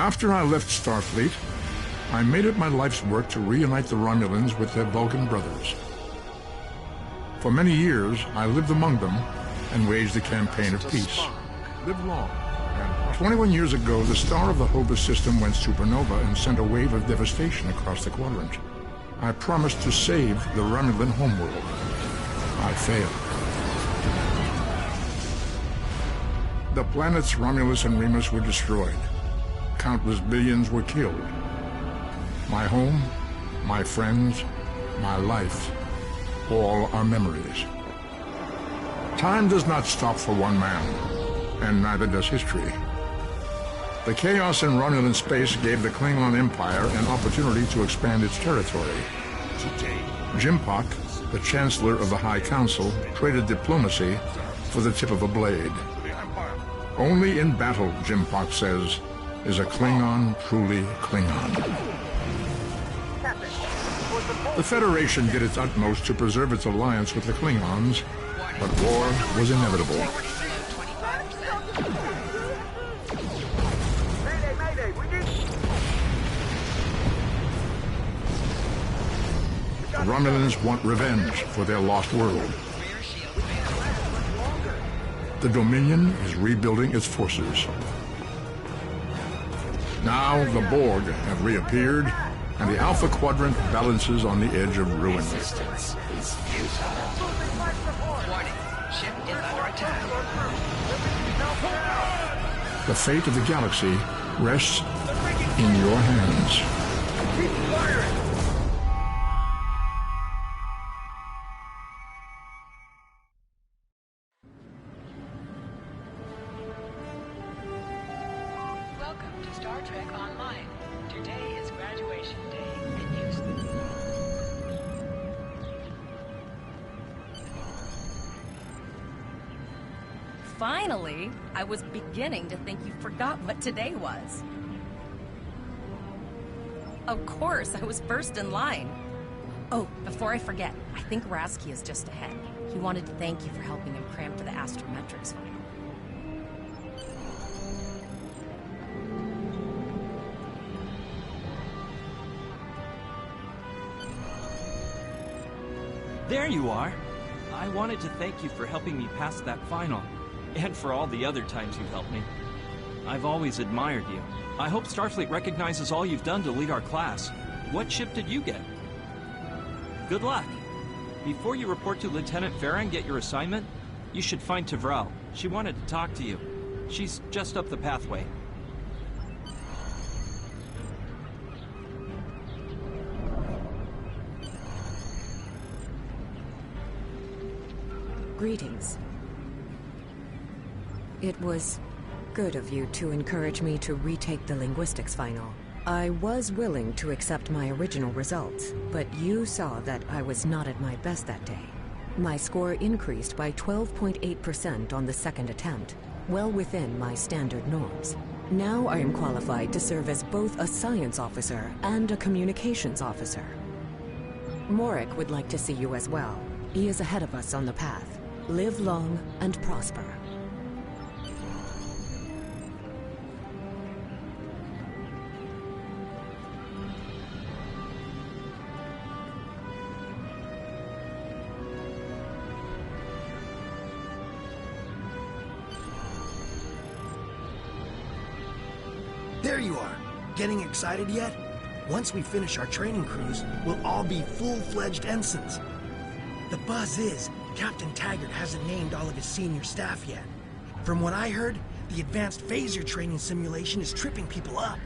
After I left Starfleet, I made it my life's work to reunite the Romulans with their Vulcan brothers. For many years, I lived among them and waged a campaign of peace. Live long. 21 years ago, the star of the Hova system went supernova and sent a wave of devastation across the quadrant. I promised to save the Romulan homeworld. I failed. The planets Romulus and Remus were destroyed. Countless billions were killed. My home, my friends, my life, all are memories. Time does not stop for one man, and neither does history. The chaos in Romulan space gave the Klingon Empire an opportunity to expand its territory. Jimpak, the Chancellor of the High Council, traded diplomacy for the tip of a blade. Only in battle, Jimpak says, is a Klingon truly Klingon. The Federation did its utmost to preserve its alliance with the Klingons, but war was inevitable. The Romulans want revenge for their lost world. The Dominion is rebuilding its forces. Now the Borg have reappeared, and the Alpha Quadrant balances on the edge of ruin. The fate of the galaxy rests in your hands. Keep firing! Welcome to Star Trek Online. Today is graduation day, and you... Finally! I was beginning to think you forgot what today was. Of course, I was first in line. Oh, before I forget, I think Rasky is just ahead. He wanted to thank you for helping him cram for the astrometrics final. There you are. I wanted to thank you for helping me pass that final, and for all the other times you've helped me. I've always admired you. I hope Starfleet recognizes all you've done to lead our class. What ship did you get? Good luck. Before you report to Lieutenant Farah and get your assignment, you should find Tavral. She wanted to talk to you. She's just up the pathway. Greetings. It was good of you to encourage me to retake the linguistics final. I was willing to accept my original results, but you saw that I was not at my best that day. My score increased by 12.8% on the second attempt, well within my standard norms. Now I am qualified to serve as both a science officer and a communications officer. Morik would like to see you as well. He is ahead of us on the path. Live long and prosper. There you are. Getting excited yet? Once we finish our training cruise, we'll all be full-fledged ensigns. The buzz is, Captain Taggart hasn't named all of his senior staff yet. From what I heard, the advanced phaser training simulation is tripping people up.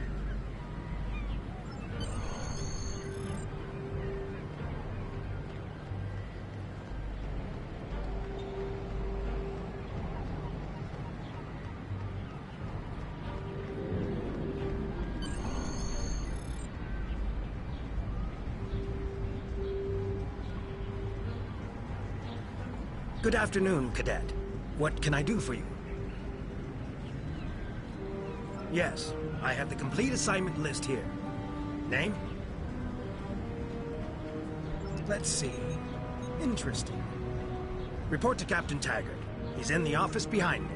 Good afternoon, Cadet. What can I do for you? Yes, I have the complete assignment list here. Name? Let's see. Interesting. Report to Captain Taggart. He's in the office behind me.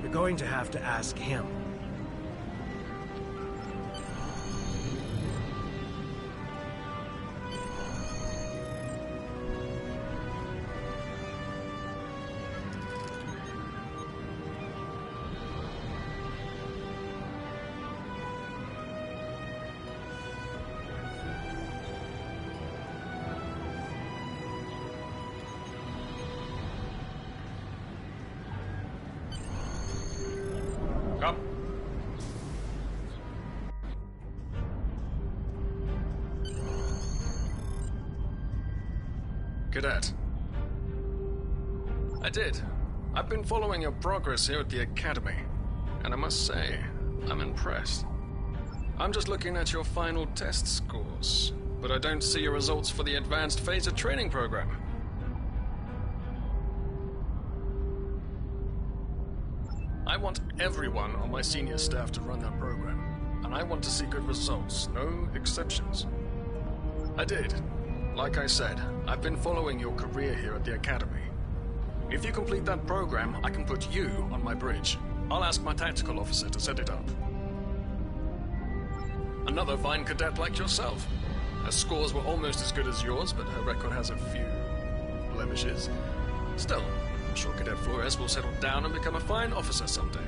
You're going to have to ask him. Cadet. I did. I've been following your progress here at the Academy, and I must say, I'm impressed. I'm just looking at your final test scores, but I don't see your results for the Advanced Phaser Training Program. I want everyone on my senior staff to run that program, and I want to see good results, no exceptions. I did. Like I said, I've been following your career here at the Academy. If you complete that program, I can put you on my bridge. I'll ask my tactical officer to set it up. Another fine cadet like yourself. Her scores were almost as good as yours, but her record has a few blemishes. Still, I'm sure Cadet Flores will settle down and become a fine officer someday.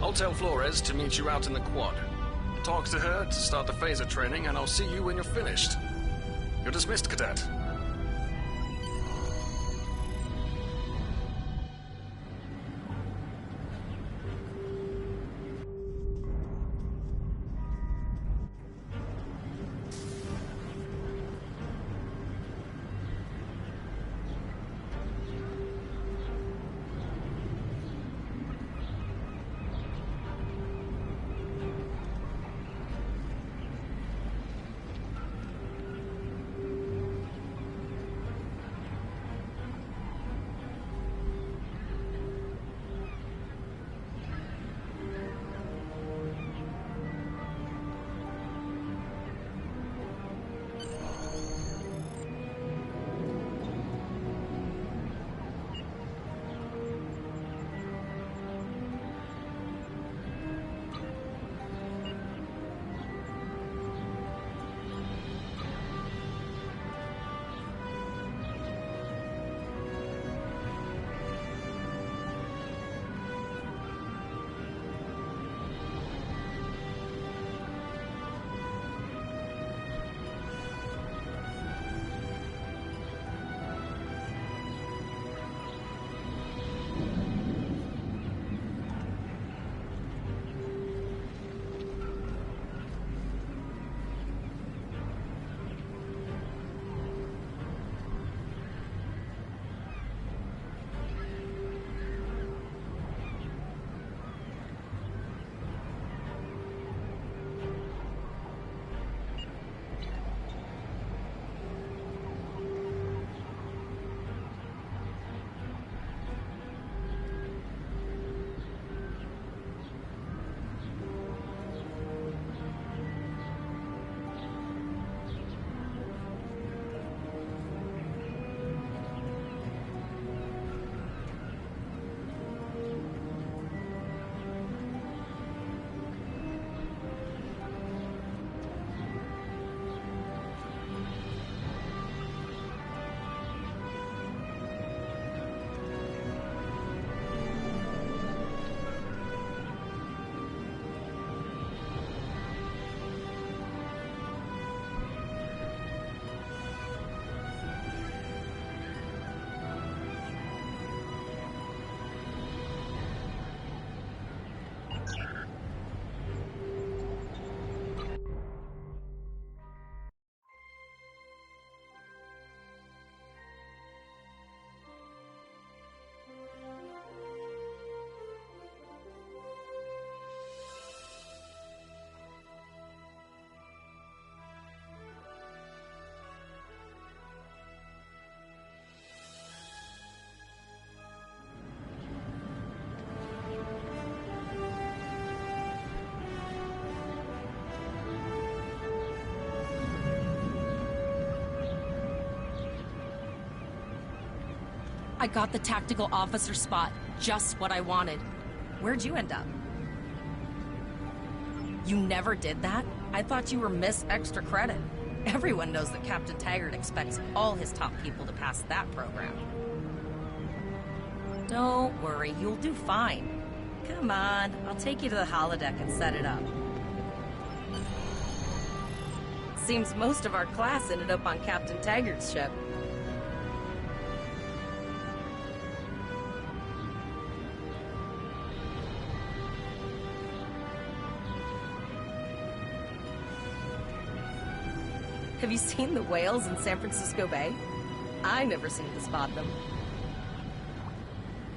I'll tell Flores to meet you out in the quad. Talk to her to start the phaser training, and I'll see you when you're finished. You're dismissed, Cadet. I got the tactical officer spot. Just what I wanted. Where'd you end up? You never did that? I thought you were Miss Extra Credit. Everyone knows that Captain Taggart expects all his top people to pass that program. Don't worry, you'll do fine. Come on, I'll take you to the holodeck and set it up. Seems most of our class ended up on Captain Taggart's ship. Have you seen the whales in San Francisco Bay? I never seem to spot them.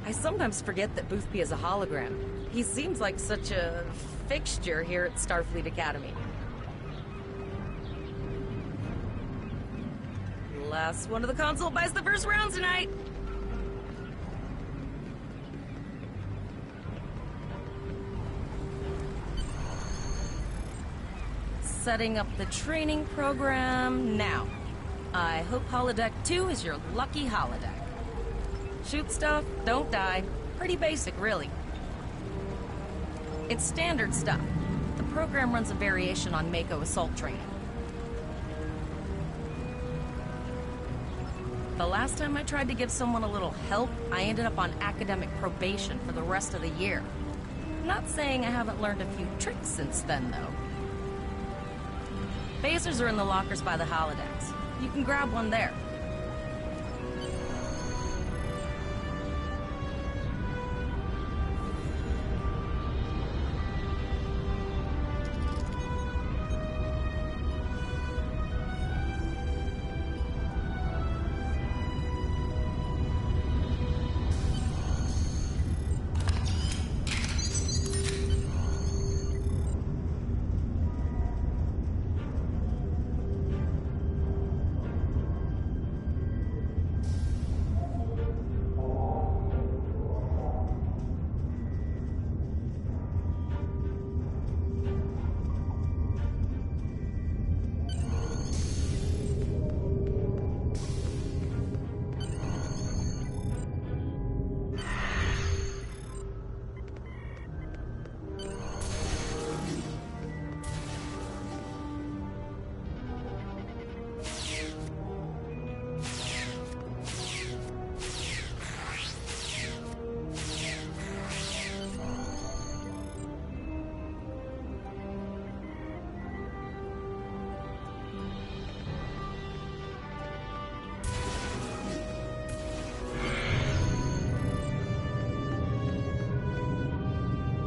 I sometimes forget that Boothby is a hologram. He seems like such a fixture here at Starfleet Academy. Last one of the console buys the first round tonight. Setting up the training program now. I hope Holodeck 2 is your lucky holodeck. Shoot stuff, don't die. Pretty basic, really. It's standard stuff. The program runs a variation on Mako assault training. The last time I tried to give someone a little help, I ended up on academic probation for the rest of the year. Not saying I haven't learned a few tricks since then, though. Phasers are in the lockers by the holodecks. You can grab one there.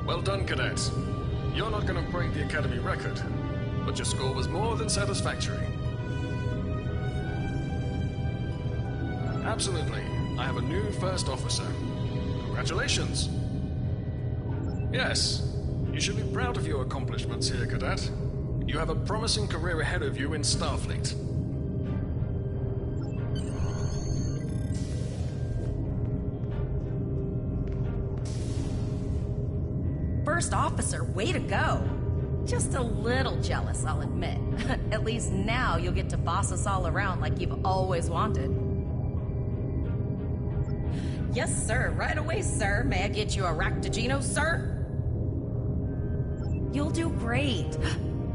Well done, cadets. You're not going to break the Academy record, but your score was more than satisfactory. Absolutely. I have a new first officer. Congratulations. Yes, you should be proud of your accomplishments here, cadet. You have a promising career ahead of you in Starfleet. First officer, way to go. Just a little jealous, I'll admit. At least now you'll get to boss us all around like you've always wanted. Yes, sir. Right away, sir. May I get you a Ractagino, sir? You'll do great.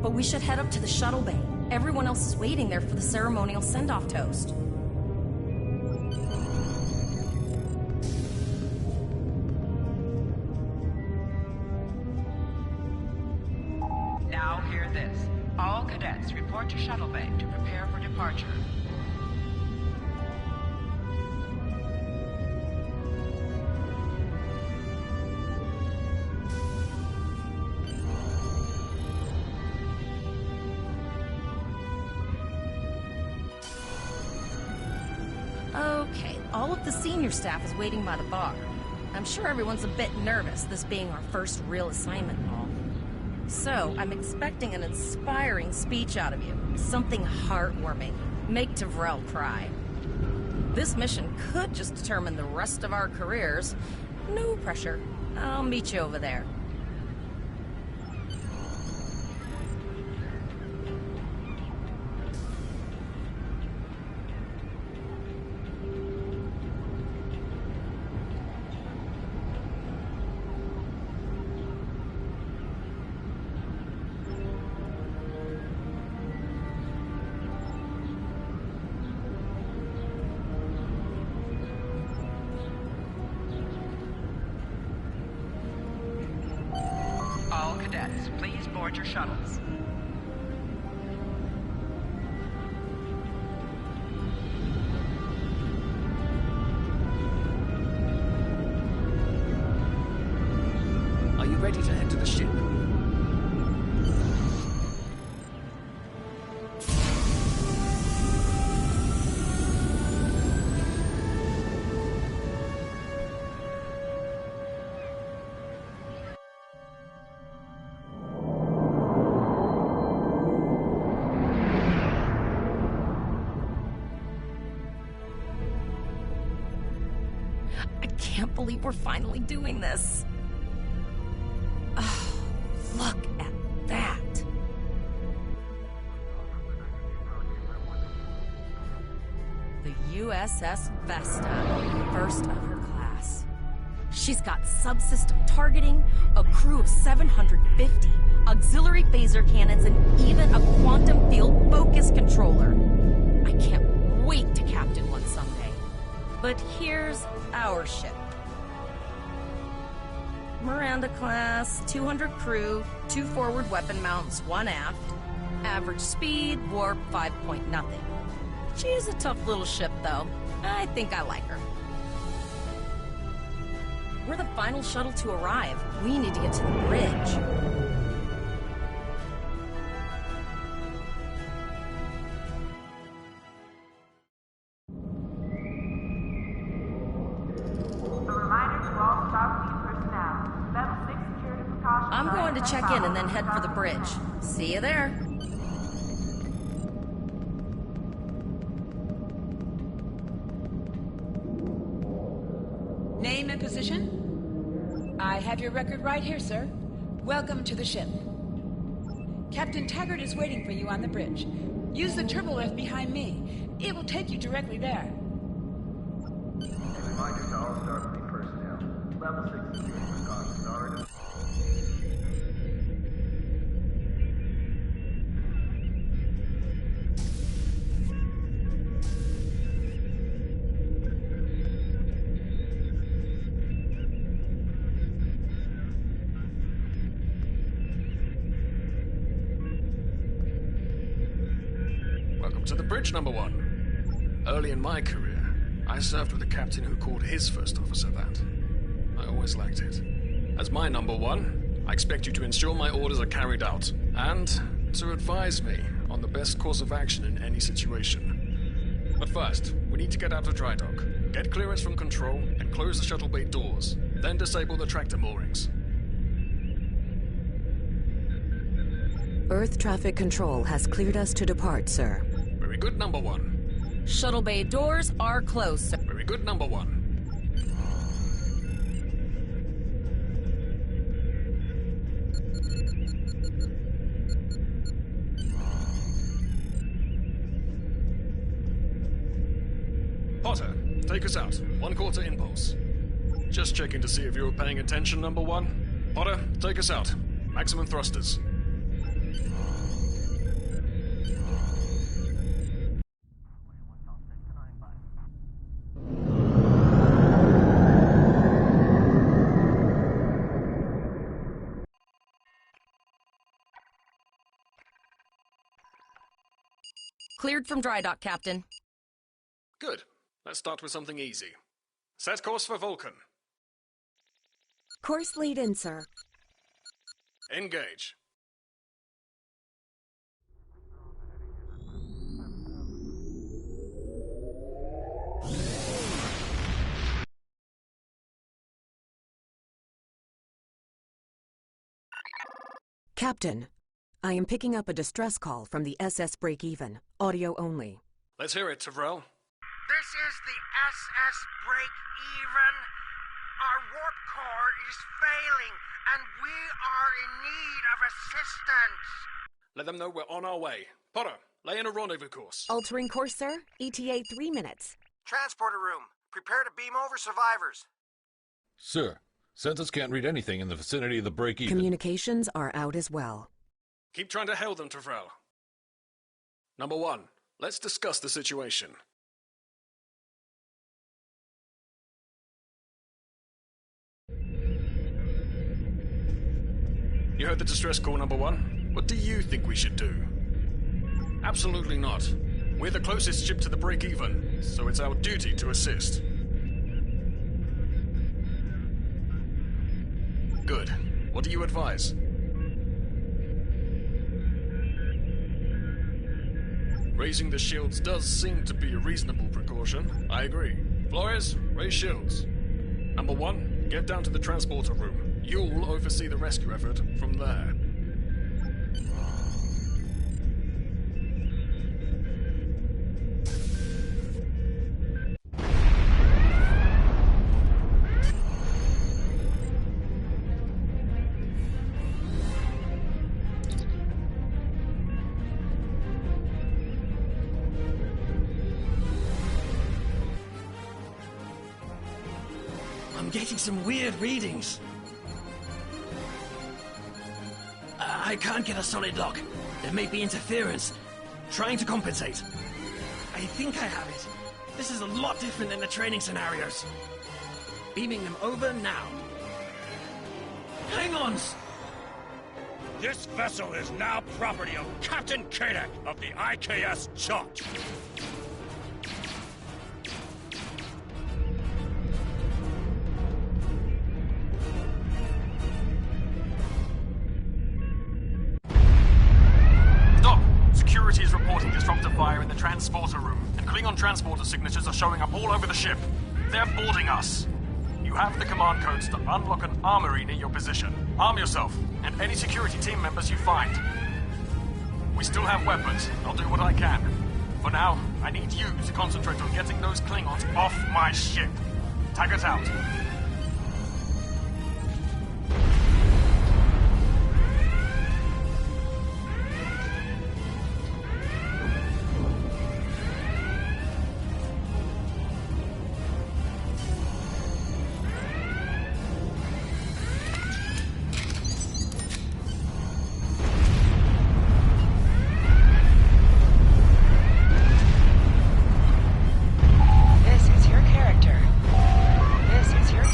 But we should head up to the shuttle bay. Everyone else is waiting there for the ceremonial send-off toast. Now hear this. All cadets report to shuttle bay to prepare for departure. Okay, all of the senior staff is waiting by the bar. I'm sure everyone's a bit nervous, this being our first real assignment and all. So, I'm expecting an inspiring speech out of you. Something heartwarming. Make Tavrel cry. This mission could just determine the rest of our careers. No pressure. I'll meet you over there. All cadets, please board your shuttles. Are you ready to head to the ship? believe we're finally doing this. Oh, look at that. The USS Vesta, first of her class. She's got subsystem targeting, a crew of 750, auxiliary phaser cannons, and even a quantum field focus controller. I can't wait to captain one someday. But here's our ship. Miranda class, 200 crew, 2 forward weapon mounts, 1 aft. Average speed, warp 5 point nothing. She's a tough little ship, though. I think I like her. We're the final shuttle to arrive. We need to get to the bridge. I'm going to check in and then head for the bridge. See you there. Name and position? I have your record right here, sir. Welcome to the ship. Captain Taggart is waiting for you on the bridge. Use the turbo lift behind me. It will take you directly there. A reminder to all Starfleet personnel. Level 6 security precautions are in effect. Welcome to the bridge, number 1. Early in my career, I served with a captain who called his first officer that. I always liked it. As my number 1, I expect you to ensure my orders are carried out, and to advise me on the best course of action in any situation. But first, we need to get out of dry dock, get clearance from control, and close the shuttle bay doors, then disable the tractor moorings. Earth traffic control has cleared us to depart, sir. Very good, number 1. Shuttle bay doors are closed, sir. Very good, number 1. Potter, take us out. 1/4 impulse. Just checking to see if you were paying attention, number 1. Potter, take us out. Maximum thrusters. Cleared from dry dock, Captain. Good. Let's start with something easy. Set course for Vulcan. Course lead in, sir. Engage. Captain, I am picking up a distress call from the SS Break-Even, audio only. Let's hear it, Tyrell. This is the SS Break-Even. Our warp core is failing, and we are in need of assistance. Let them know we're on our way. Potter, lay in a rendezvous course. Altering course, sir. ETA 3 minutes. Transporter room, prepare to beam over survivors. Sir, Census can't read anything in the vicinity of the break-even. Communications are out as well. Keep trying to hail them, Tyrell. Number 1, let's discuss the situation. You heard the distress call, number 1. What do you think we should do? Absolutely not. We're the closest ship to the break-even, so it's our duty to assist. Good. What do you advise? Raising the shields does seem to be a reasonable precaution. I agree. Flores, raise shields. Number 1, get down to the transporter room. You'll oversee the rescue effort from there. I'm getting some weird readings. I can't get a solid lock. There may be interference. Trying to compensate. I think I have it. This is a lot different than the training scenarios. Beaming them over now. Klingons! This vessel is now property of Captain Kadek of the IKS Chot. Stop! Security is reporting disruptor fire in the transporter room, and Klingon transporter signatures are showing up all over the ship. They're boarding us. You have the command codes to unlock an armory near your position. Arm yourself, and any security team members you find. We still have weapons. I'll do what I can. For now, I need you to concentrate on getting those Klingons off my ship. Taggart out. This is your character. This is your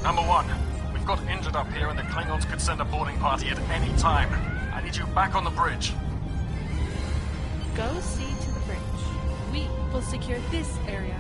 Number 1, we've got injured up here and the Klingons could send a boarding party at any time. I need you back on the bridge. Go see to the bridge. We will secure this area.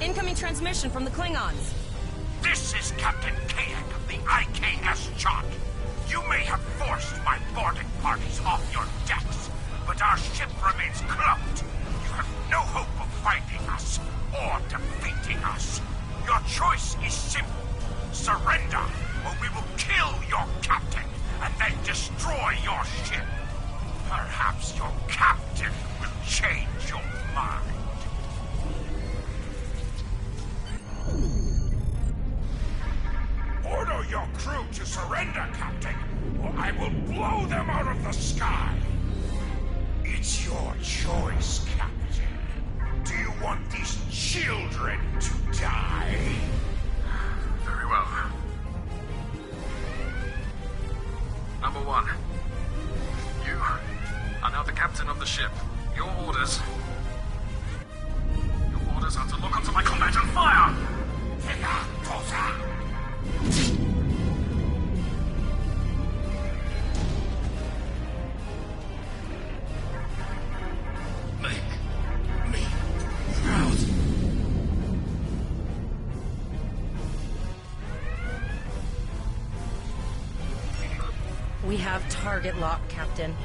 Incoming transmission from the Klingons. This is Captain Kayak of the IKS Chart. You may have forced my boarding parties off your decks, but our ship remains cloaked. You have no hope of finding us or defeating us. Your choice is simple. Surrender, or we will kill your captain and then destroy your ship. Perhaps your captain will change your mind. Order your crew to surrender, Captain, or I will blow them out of the sky. It's your choice, Captain. Do you want these children to die? Very well. Number 1, you are now the captain of the ship. Your orders are to lock onto my combat and fire! Make me proud. We have target lock, Captain.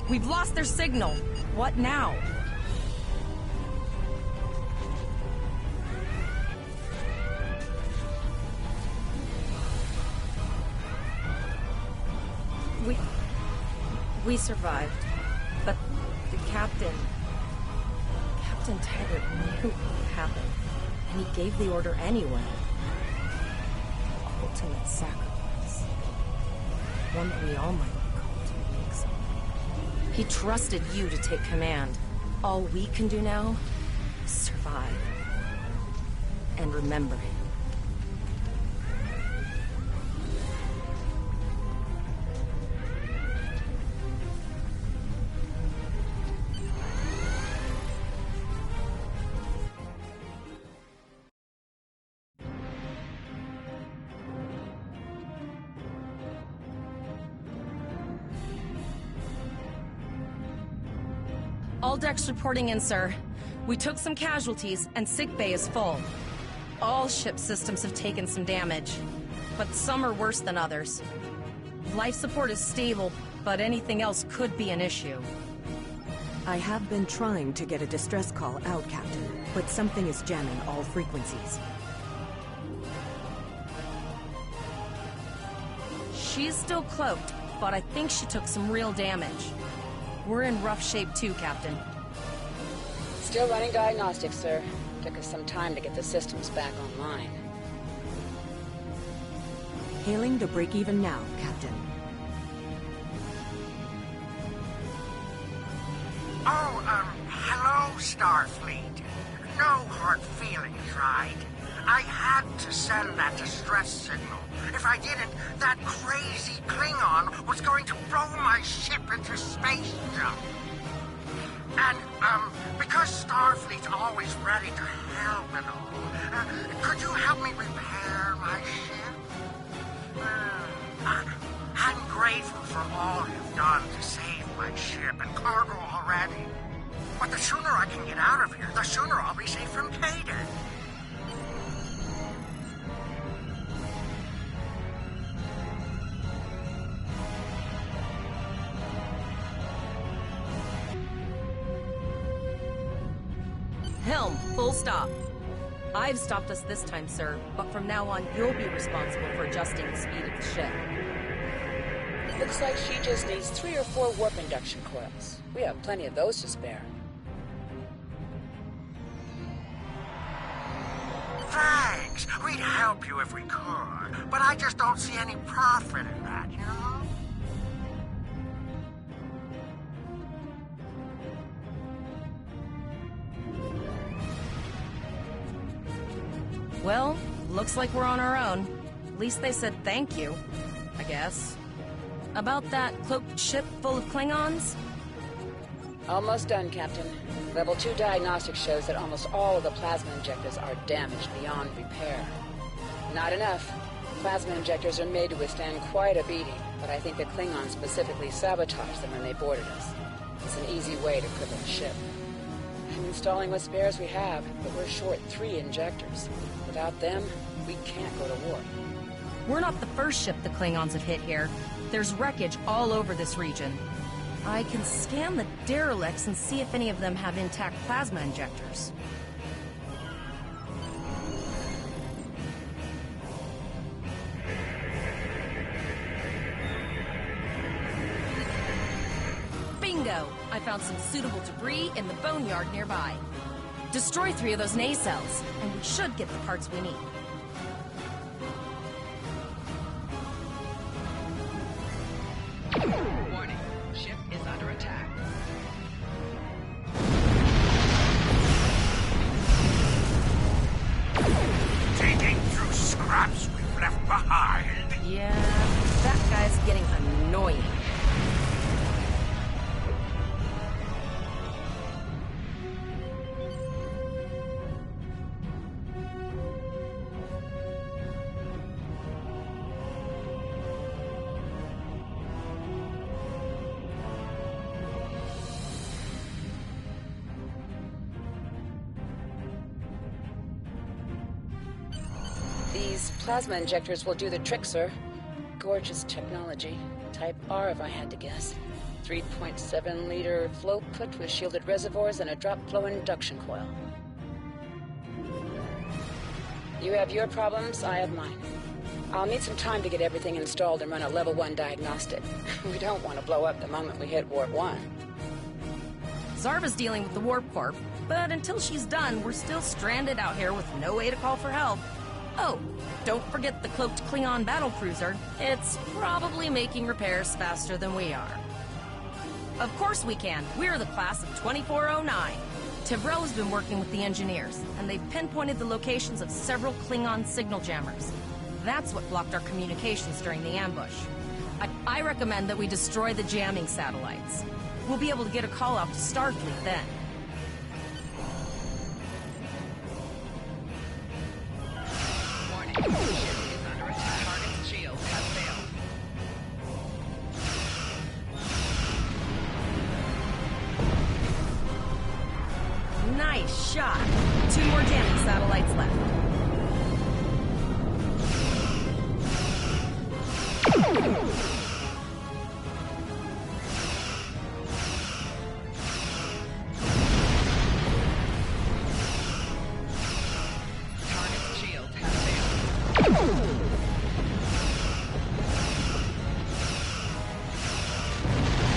We've lost their signal. What now? We survived. But the Captain Taggart knew what would happen. And he gave the order anyway. Ultimate sacrifice. One that we all might be called to make someday. He trusted you to take command. All we can do now is survive. And remember him. All decks reporting in, sir. We took some casualties, and sickbay is full. All ship systems have taken some damage, but some are worse than others. Life support is stable, but anything else could be an issue. I have been trying to get a distress call out, Captain, but something is jamming all frequencies. She's still cloaked, but I think she took some real damage. We're in rough shape too, Captain. Still running diagnostics, sir. Took us some time to get the systems back online. Hailing to break even now, Captain. Oh, Hello, Starfleet. No hard feelings, right? I had to send that distress signal. If I didn't, that crazy Klingon was going to throw my ship into space jump. And, because Starfleet's always ready to help and all, could you help me repair my ship? I'm grateful for all you've done to save my ship and cargo already. But the sooner I can get out of here, the sooner I'll be safe from Kaden. Helm, full stop. I've stopped us this time, sir, but from now on, you'll be responsible for adjusting the speed of the ship. Looks like she just needs 3 or 4 warp induction coils. We have plenty of those to spare. Thanks. We'd help you if we could, but I just don't see any profit in that, you know? Well, looks like we're on our own. At least they said thank you, I guess. About that cloaked ship full of Klingons? Almost done, Captain. Level 2 diagnostics shows that almost all of the plasma injectors are damaged beyond repair. Not enough. Plasma injectors are made to withstand quite a beating, but I think the Klingons specifically sabotaged them when they boarded us. It's an easy way to cripple the ship. I'm installing what spares we have, but we're short 3 injectors. Without them, we can't go to war. We're not the first ship the Klingons have hit here. There's wreckage all over this region. I can scan the derelicts and see if any of them have intact plasma injectors. Bingo! I found some suitable debris in the boneyard nearby. Destroy 3 of those nacelles, and we should get the parts we need. Warning. Ship is under attack. Digging through scraps we've left behind. Yeah, that guy's getting annoying. These plasma injectors will do the trick, sir. Gorgeous technology. Type R, if I had to guess. 3.7-liter flow put with shielded reservoirs and a drop flow induction coil. You have your problems, I have mine. I'll need some time to get everything installed and run a level 1 diagnostic. We don't want to blow up the moment we hit Warp 1. Zarva's dealing with the Warp Corp, but until she's done, we're still stranded out here with no way to call for help. Oh, don't forget the cloaked Klingon battlecruiser. It's probably making repairs faster than we are. Of course we can. We're the class of 2409. Tivrell's been working with the engineers, and they've pinpointed the locations of several Klingon signal jammers. That's what blocked our communications during the ambush. I recommend that we destroy the jamming satellites. We'll be able to get a call out to Starfleet then. Warning. Ship is under attack. Target's shield has failed. Nice shot. 2 more jamming satellites left. Target's shield has failed.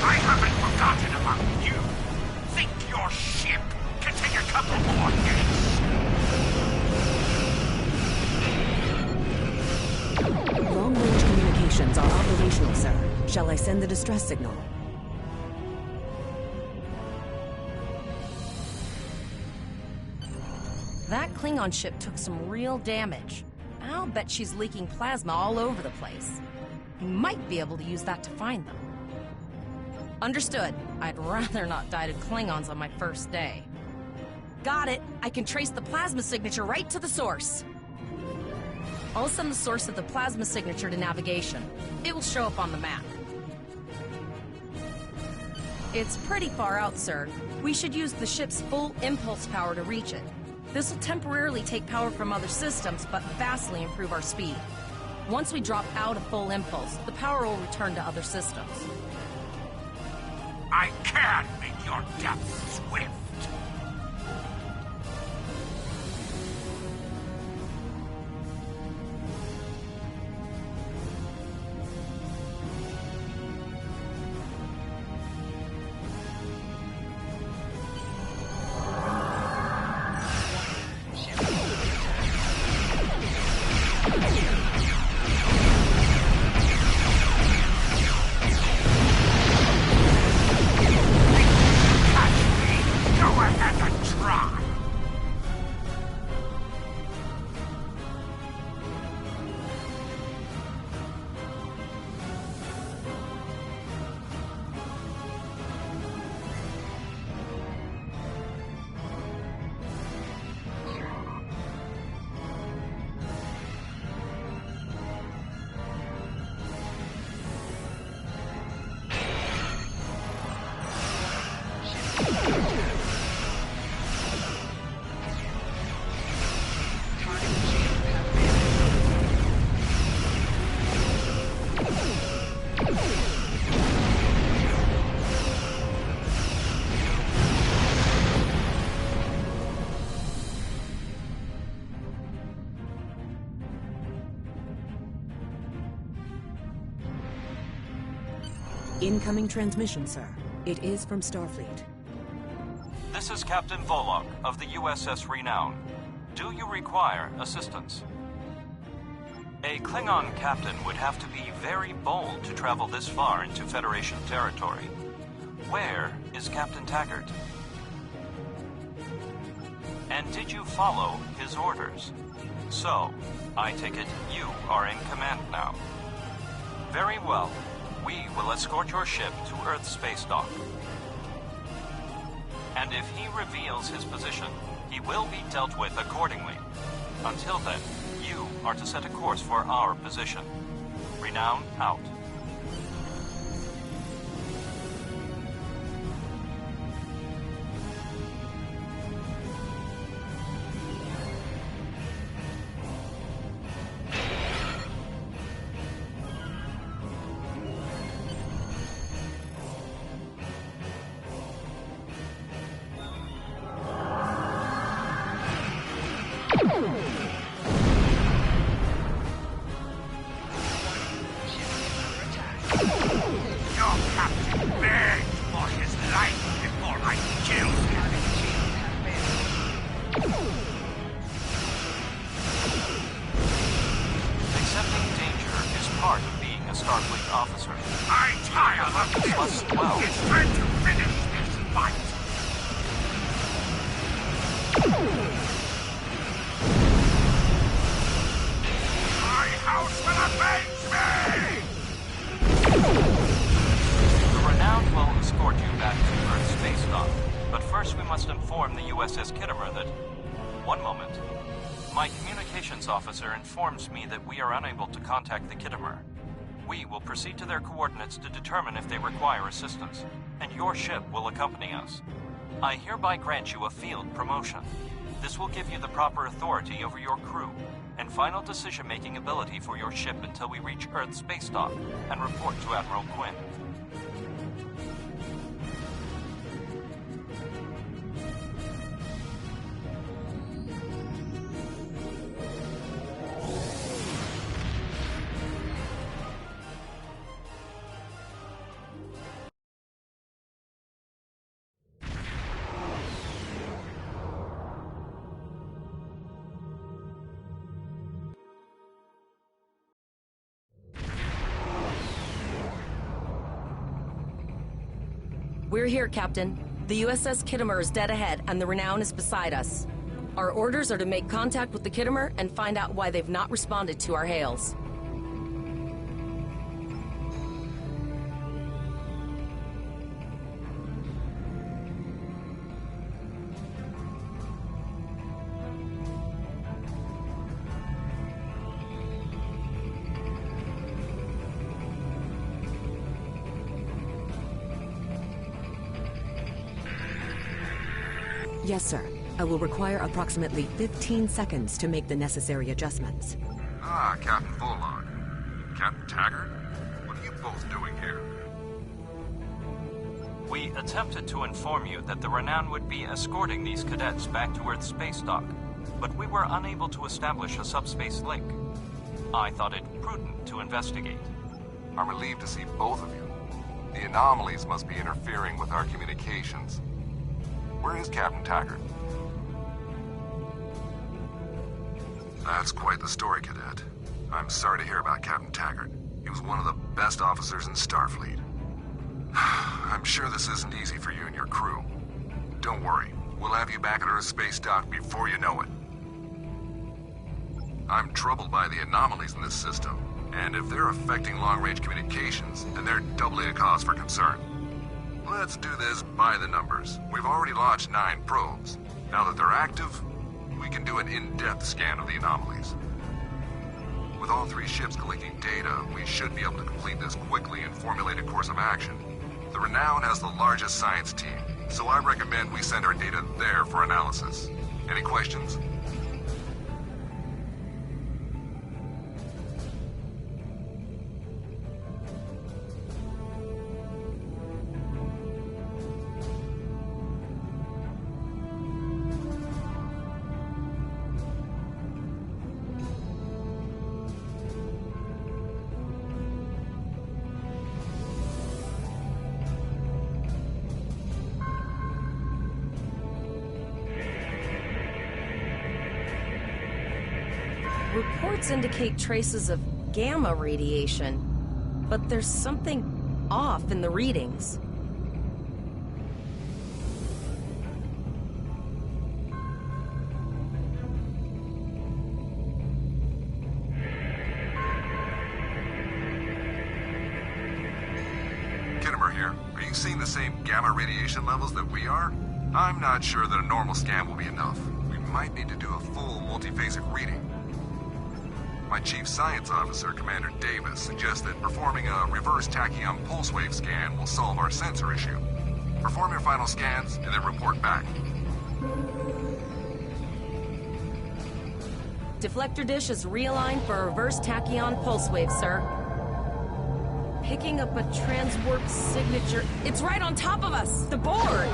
I haven't forgotten about you. Think your ship can take a couple more hits. Long-range communications are operational, sir. Shall I send the distress signal? Klingon ship took some real damage. I'll bet she's leaking plasma all over the place. You might be able to use that to find them. Understood. I'd rather not die to Klingons on my first day. Got it. I can trace the plasma signature right to the source. I'll send the source of the plasma signature to navigation. It will show up on the map. It's pretty far out, sir. We should use the ship's full impulse power to reach it. This will temporarily take power from other systems, but vastly improve our speed. Once we drop out of full impulse, the power will return to other systems. I can make your death swift. Incoming transmission, sir. It is from Starfleet. This is Captain Volok of the USS Renown. Do you require assistance? A Klingon captain would have to be very bold to travel this far into Federation territory. Where is Captain Taggart? And did you follow his orders? So, I take it you are in command now. Very well. We will escort your ship to Earth's space dock. And if he reveals his position, he will be dealt with accordingly. Until then, you are to set a course for our position. Renown out. Informs me that we are unable to contact the Kittimer. We will proceed to their coordinates to determine if they require assistance, and your ship will accompany us. I hereby grant you a field promotion. This will give you the proper authority over your crew, and final decision-making ability for your ship until we reach Earth's space dock and report to Admiral Quinn. We're here, Captain. The USS Kittimer is dead ahead, and the Renown is beside us. Our orders are to make contact with the Kittimer and find out why they've not responded to our hails. Yes, sir. I will require approximately 15 seconds to make the necessary adjustments. Ah, Captain Volog. Captain Taggart? What are you both doing here? We attempted to inform you that the Renown would be escorting these cadets back to Earth's space dock, but we were unable to establish a subspace link. I thought it prudent to investigate. I'm relieved to see both of you. The anomalies must be interfering with our communications. Where is Captain Taggart? That's quite the story, Cadet. I'm sorry to hear about Captain Taggart. He was one of the best officers in Starfleet. I'm sure this isn't easy for you and your crew. Don't worry. We'll have you back at Earth Space Dock before you know it. I'm troubled by the anomalies in this system, and if they're affecting long-range communications, then they're doubly a cause for concern. Let's do this by the numbers. We've already launched 9 probes. Now that they're active, we can do an in-depth scan of the anomalies. With all 3 ships collecting data, we should be able to complete this quickly and formulate a course of action. The Renown has the largest science team, so I recommend we send our data there for analysis. Any questions? Reports indicate traces of gamma radiation, but there's something off in the readings. Kittimer here. Are you seeing the same gamma radiation levels that we are? I'm not sure that a normal scan will be enough. We might need to do a full multiphasic reading. My Chief Science Officer, Commander Davis, suggests that performing a reverse tachyon pulse wave scan will solve our sensor issue. Perform your final scans and then report back. Deflector dish is realigned for a reverse tachyon pulse wave, sir. Picking up a transwarp signature. It's right on top of us! The board!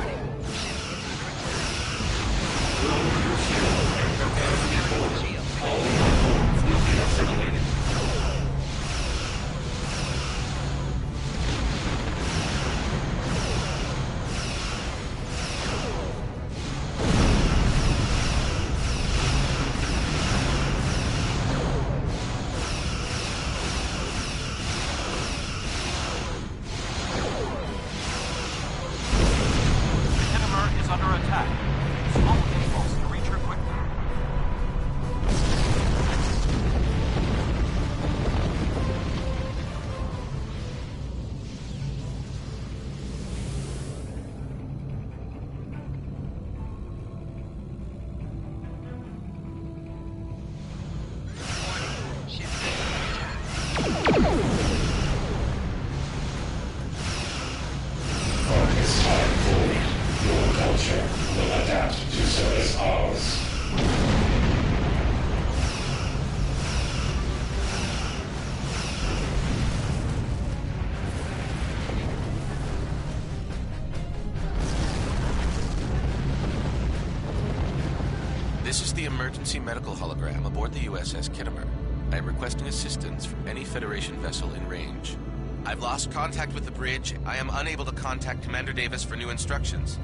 This is the emergency medical hologram aboard the USS Kittimer. I am requesting assistance from any Federation vessel in range. I've lost contact with the bridge. I am unable to contact Commander Davis for new instructions.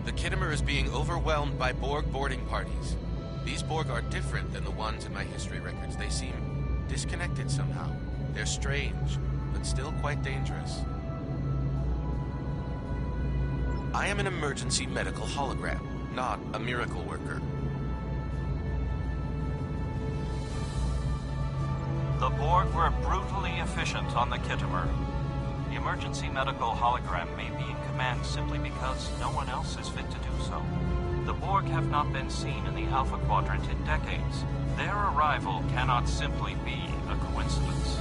The Kittimer is being overwhelmed by Borg boarding parties. These Borg are different than the ones in my history records. They seem disconnected somehow. They're strange, but still quite dangerous. I am an emergency medical hologram, not a miracle worker. The Borg were brutally efficient on the Kittimer. The emergency medical hologram may be in command simply because no one else is fit to do so. The Borg have not been seen in the Alpha Quadrant in decades. Their arrival cannot simply be a coincidence.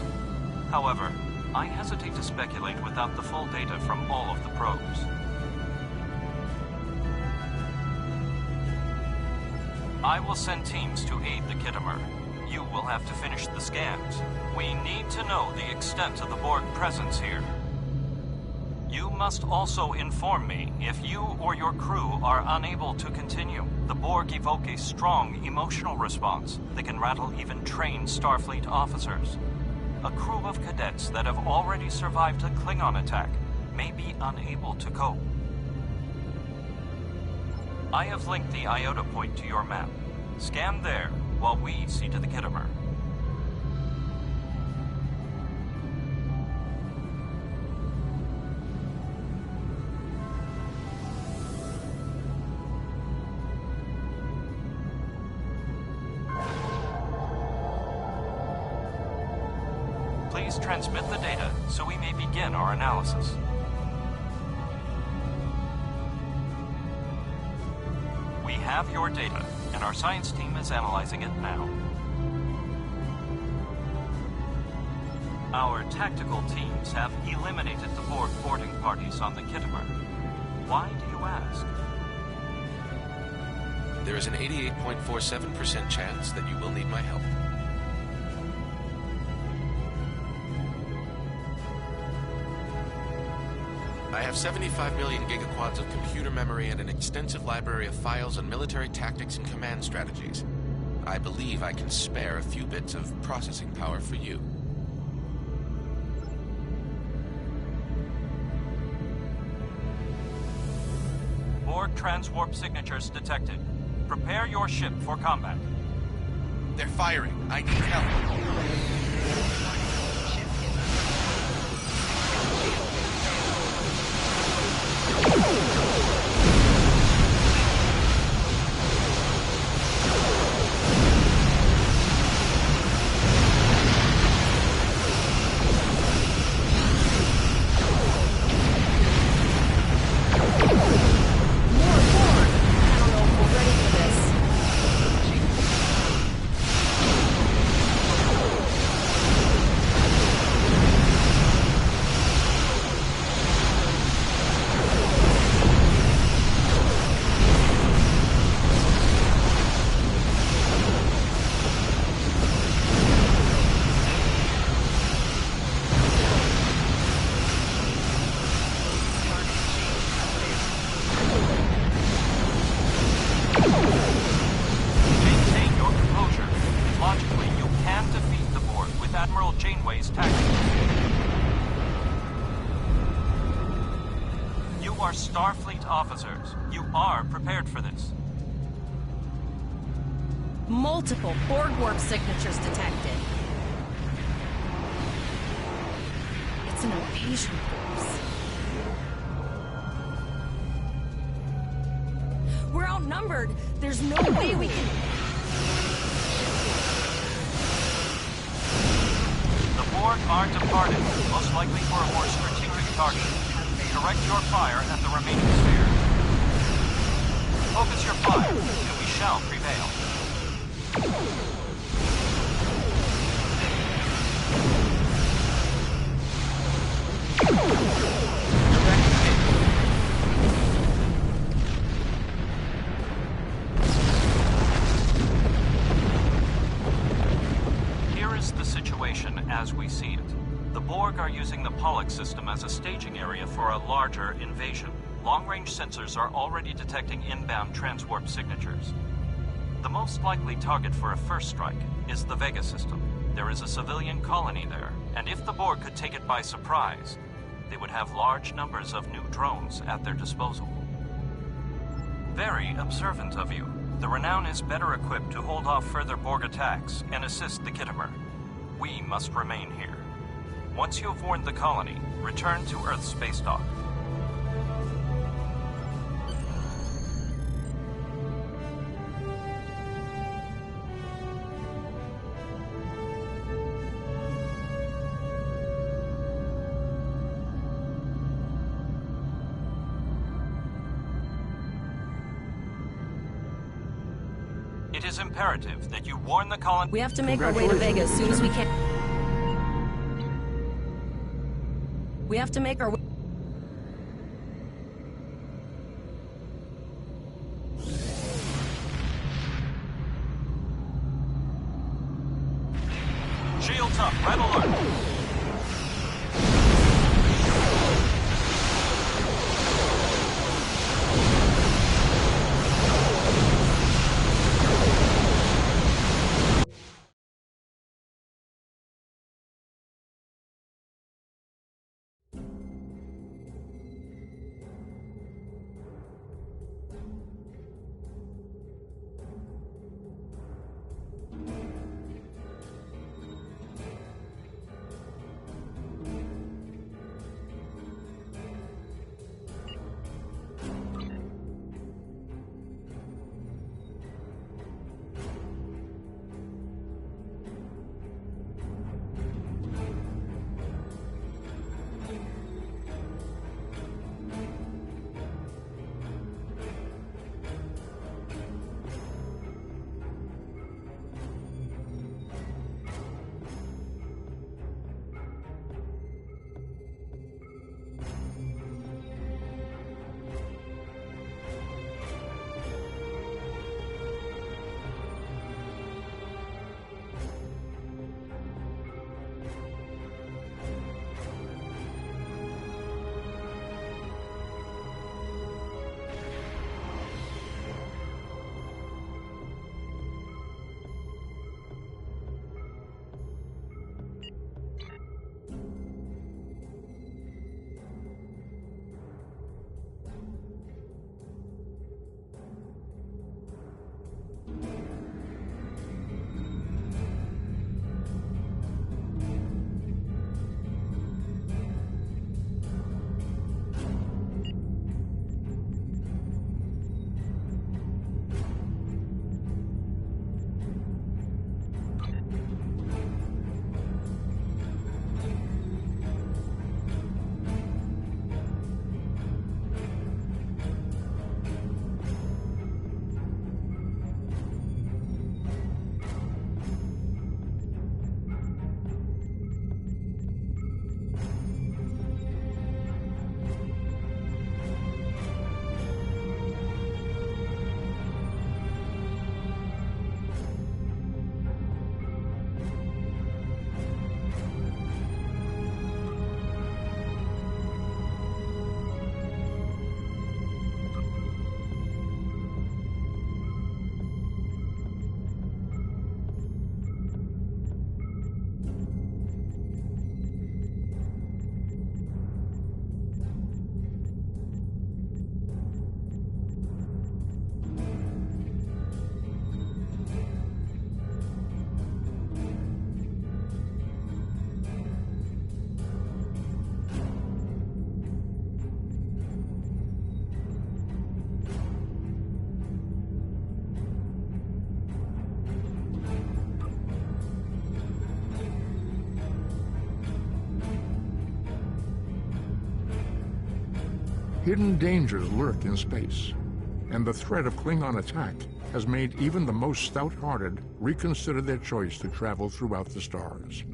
However, I hesitate to speculate without the full data from all of the probes. I will send teams to aid the Kittimer. You will have to finish the scans. We need to know the extent of the Borg presence here. You must also inform me if you or your crew are unable to continue. The Borg evoke a strong emotional response that can rattle even trained Starfleet officers. A crew of cadets that have already survived a Klingon attack may be unable to cope. I have linked the Iota point to your map. Scan there while we see to the Kittimer. Please transmit the data so we may begin our analysis. We have your data, and our science team is analyzing it now. Our tactical teams have eliminated the Borg boarding parties on the Kittimer. Why do you ask? There is an 88.47% chance that you will need my help. I have 75 million gigaquads of computer memory and an extensive library of files on military tactics and command strategies. I believe I can spare a few bits of processing power for you. Borg transwarp signatures detected. Prepare your ship for combat. They're firing. I need help. Starfleet officers, you are prepared for this. Multiple Borg warp signatures detected. It's an invasion force. We're outnumbered. There's no way we can... The Borg are departed, most likely for a more strategic target. Direct your fire at the remaining sphere. Focus your fire, and we shall prevail. Here is the situation as we see it. The Borg are using the Pollux system as a staging area for a larger invasion. Long-range sensors are already detecting inbound transwarp signatures. The most likely target for a first strike is the Vega system. There is a civilian colony there, and if the Borg could take it by surprise, they would have large numbers of new drones at their disposal. Very observant of you. The Renown is better equipped to hold off further Borg attacks and assist the Kittimer. We must remain here. Once you have warned the colony, return to Earth's space dock. It is imperative that you warn the colony. We have to make our way to Vega as soon as we can. We have to make our way. Shields up, red alert. Hidden dangers lurk in space, and the threat of Klingon attack has made even the most stout-hearted reconsider their choice to travel throughout the stars.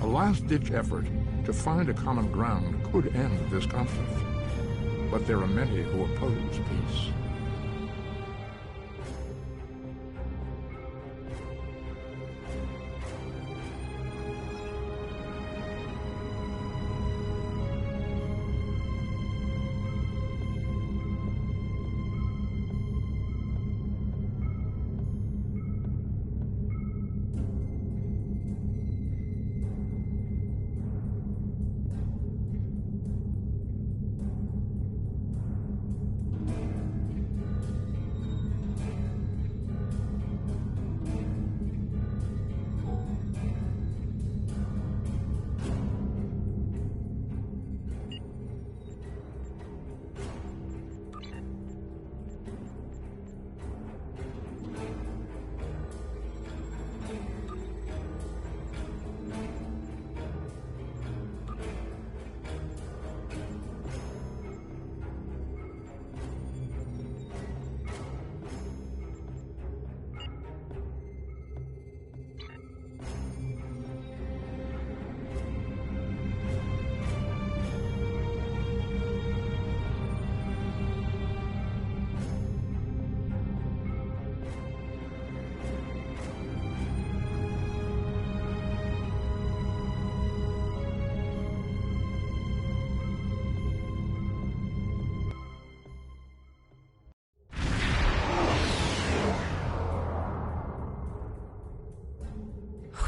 A last-ditch effort to find a common ground could end this conflict, but there are many who oppose peace.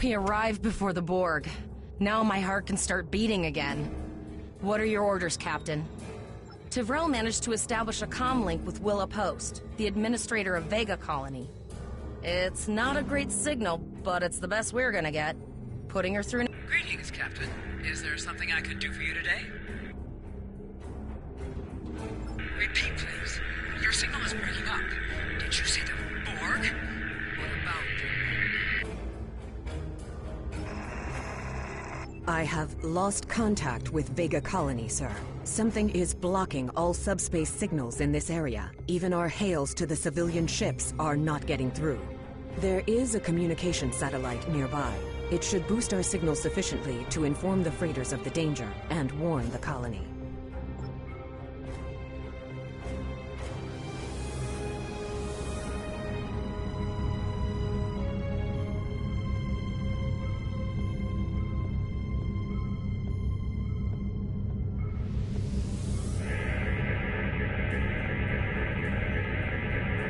We arrived before the Borg. Now my heart can start beating again. What are your orders, Captain? Tivrell managed to establish a comm link with Willa Post, the administrator of Vega Colony. It's not a great signal, but it's the best we're gonna get. Putting her through... Greetings, Captain. Is there something I could do for you today? Repeat, please. Your signal is breaking up. Did you say the Borg? What about... I have lost contact with Vega Colony, sir. Something is blocking all subspace signals in this area. Even our hails to the civilian ships are not getting through. There is a communication satellite nearby. It should boost our signal sufficiently to inform the freighters of the danger and warn the colony.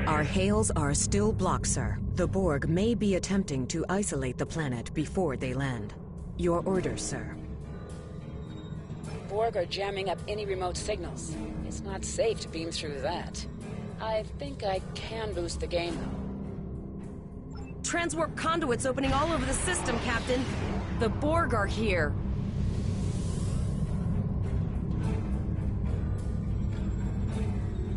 Our hails are still blocked, sir. The Borg may be attempting to isolate the planet before they land. Your orders, sir. Borg are jamming up any remote signals. It's not safe to beam through that. I think I can boost the gain, though. Transwarp conduits opening all over the system, Captain. The Borg are here.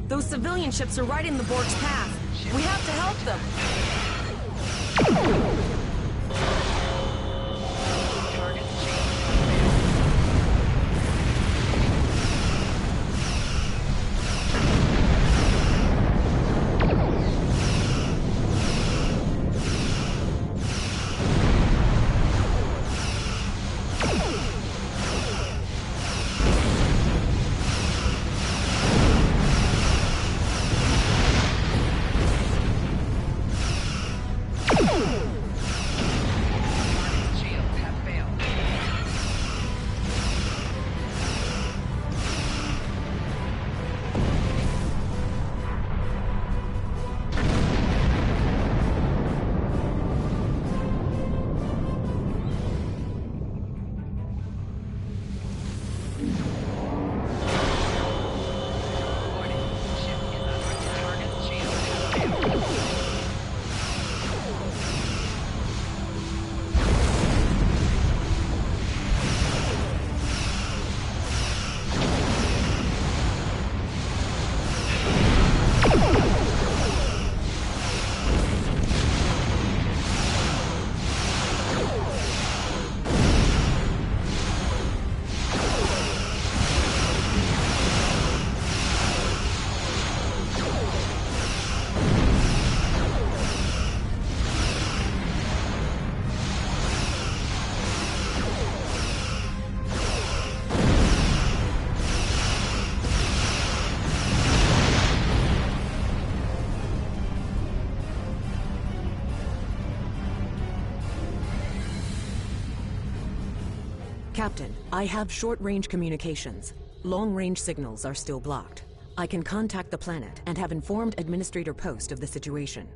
Those civilian ships are right in the Borg's path. We have to help them. Captain, I have short-range communications. Long-range signals are still blocked. I can contact the planet and have informed Administrator Post of the situation.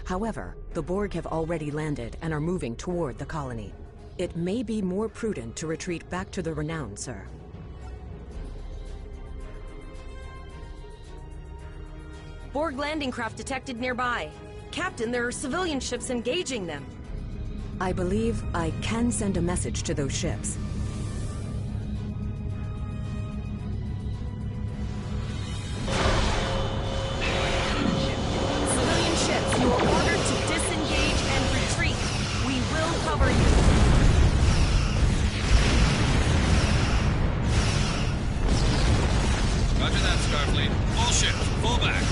However, the Borg have already landed and are moving toward the colony. It may be more prudent to retreat back to the Renown, sir. Borg landing craft detected nearby. Captain, there are civilian ships engaging them. I believe I can send a message to those ships. Civilian ships, you are ordered to disengage and retreat. We will cover you. Roger that, Starfleet. All ships, pull back.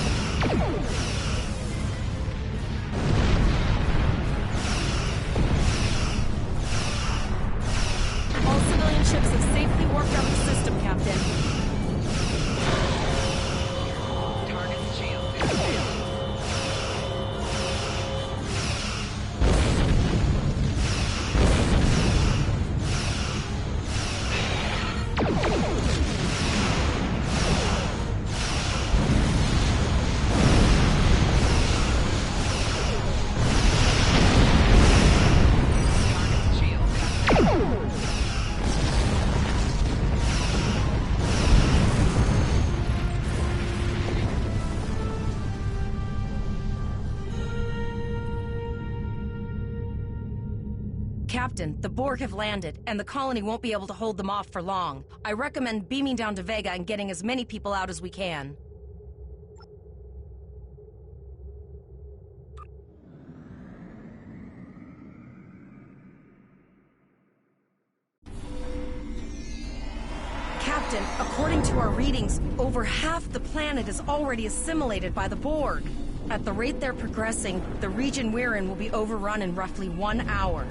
All Captain, the Borg have landed, and the colony won't be able to hold them off for long. I recommend beaming down to Vega and getting as many people out as we can. Captain, according to our readings, over half the planet is already assimilated by the Borg. At the rate they're progressing, the region we're in will be overrun in roughly 1 hour.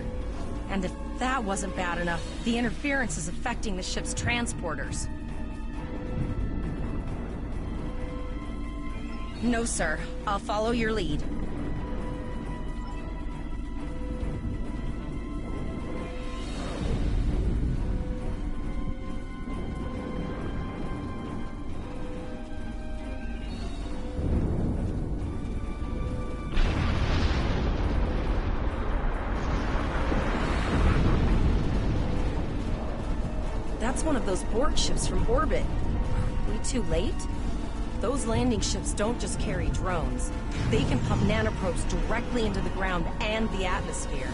And if that wasn't bad enough, the interference is affecting the ship's transporters. No, sir. I'll follow your lead. That's one of those Borg ships from orbit. Are we too late? Those landing ships don't just carry drones. They can pump nanoprobes directly into the ground and the atmosphere.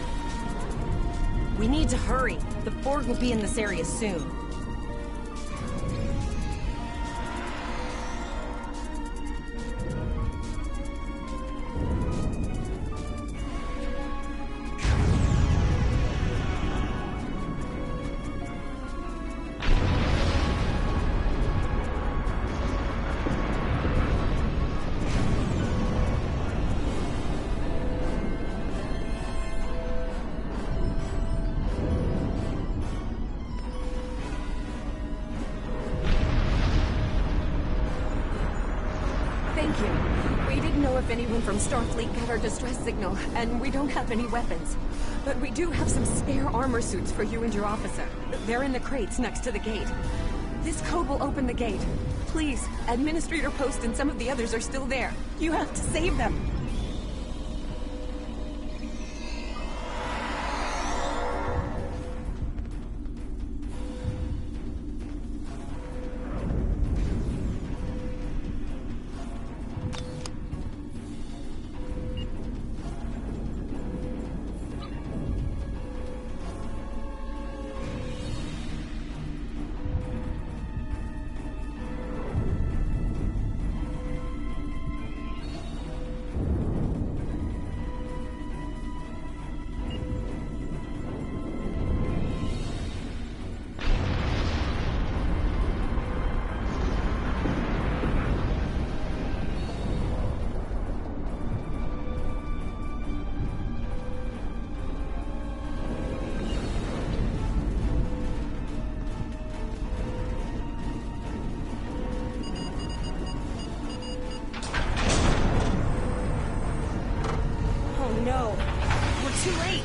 We need to hurry. The Borg will be in this area soon. Anyone from Starfleet got our distress signal, and we don't have any weapons. But we do have some spare armor suits for you and your officer. They're in the crates next to the gate. This code will open the gate. Please, Administrator Post and some of the others are still there. You have to save them. No, we're too late.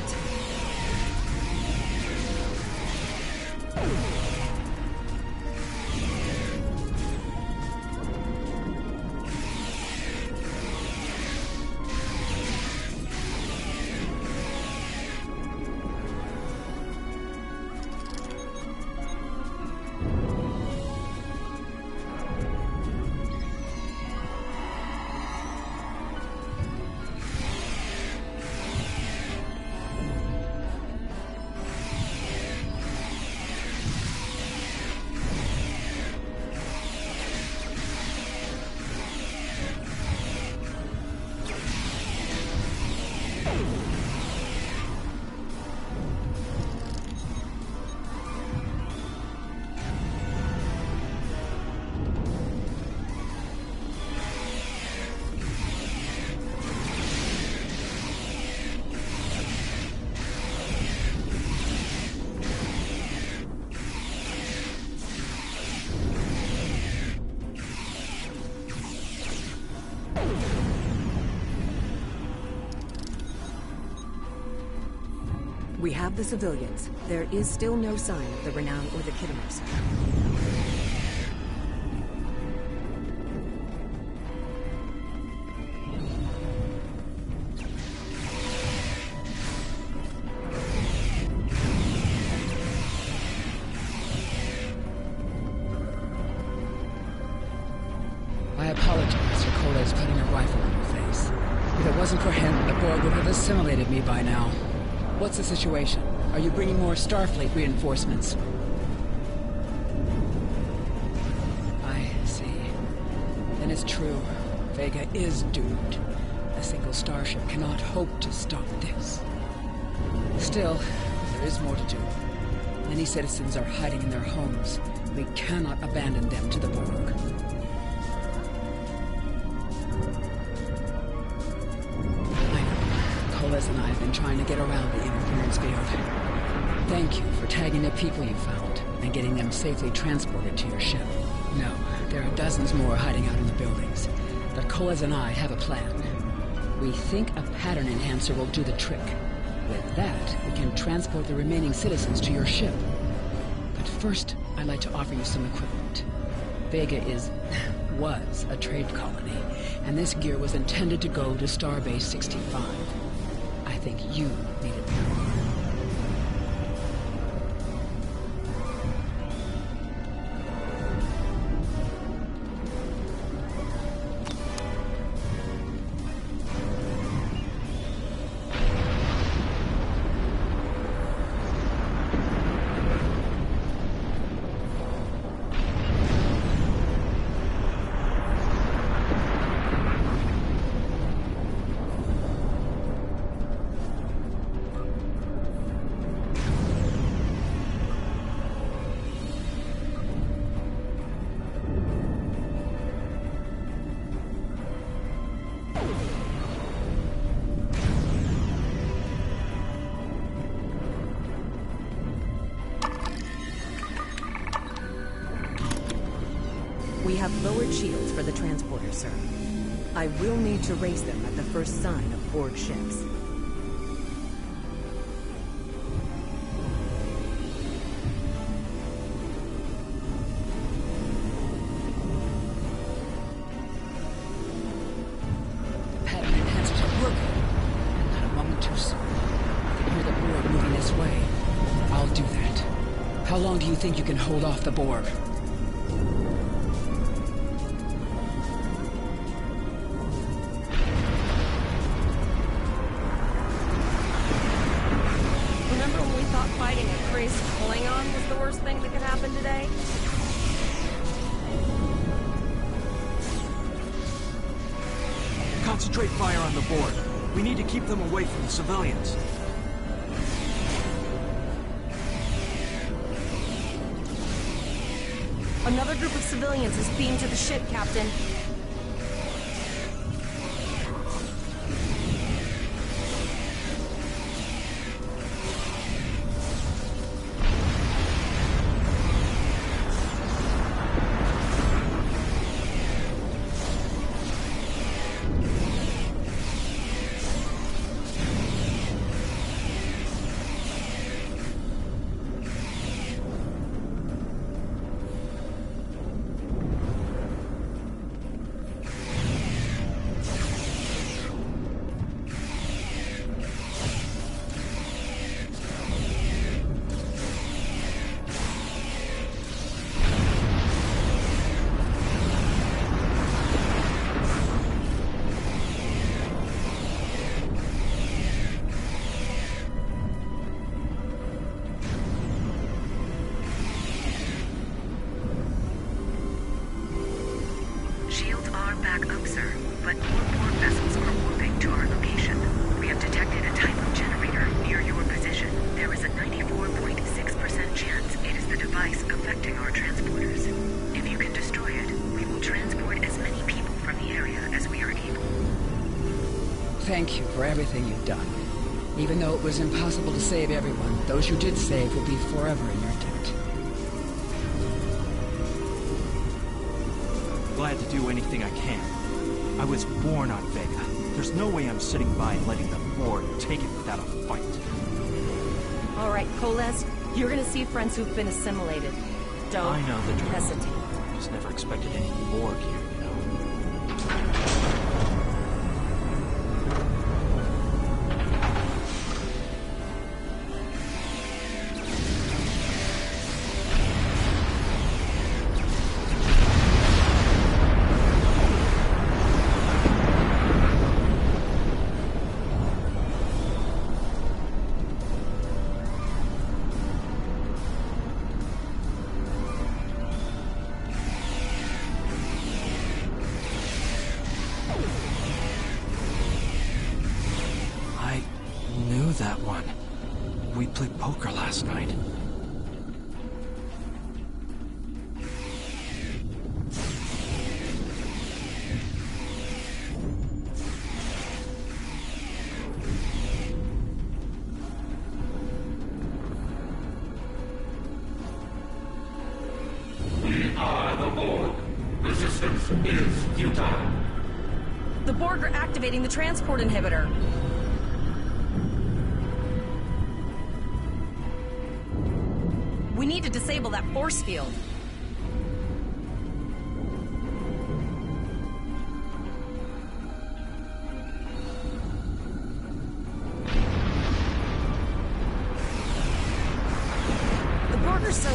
We have the civilians. There is still no sign of the Renown or the Kittimer, sir. I apologize for Cole's putting a rifle in your face. If it wasn't for him, the Borg would have assimilated me by now. What's the situation? Are you bringing more Starfleet reinforcements? I see. Then it's true. Vega is doomed. A single starship cannot hope to stop this. Still, there is more to do. Many citizens are hiding in their homes. We cannot abandon them to the Borg. I know. Coles and I have been trying to get around the interference field. Thank you for tagging the people you found and getting them safely transported to your ship. No, there are dozens more hiding out in the buildings. But Coles and I have a plan. We think a pattern enhancer will do the trick. With that, we can transport the remaining citizens to your ship. But first, I'd like to offer you some equipment. Vega was a trade colony, and this gear was intended to go to Starbase 65. I think you need it now. We have lowered shields for the transporter, sir. I will need to raise them at the first sign of Borg ships. The pattern enhancers are working. And not a moment too soon. I can hear the Borg moving this way. I'll do that. How long do you think you can hold off the Borg? Concentrate fire on the Borg. We need to keep them away from the civilians. Another group of civilians is beamed to the ship, Captain. Thank you for everything you've done. Even though it was impossible to save everyone, those you did save will be forever in your debt. Glad to do anything I can. I was born on Vega. There's no way I'm sitting by and letting the Borg take it without a fight. All right, Coles, you're gonna see friends who've been assimilated. Don't I know the drill. hesitate. Just never expected any Borg here, you know. play poker last night. We are the Borg. Resistance is futile. The Borg are activating the transport inhibitor. We need to disable that force field. The Borg are so...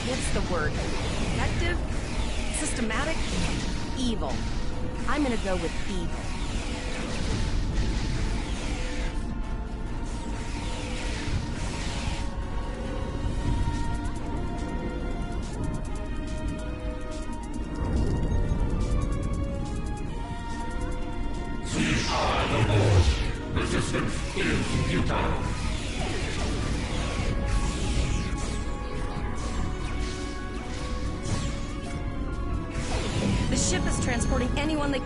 what's the word? Effective? Systematic? Evil. I'm gonna go with evil. We are the Borg. Resistance is futile. The ship is transporting anyone that...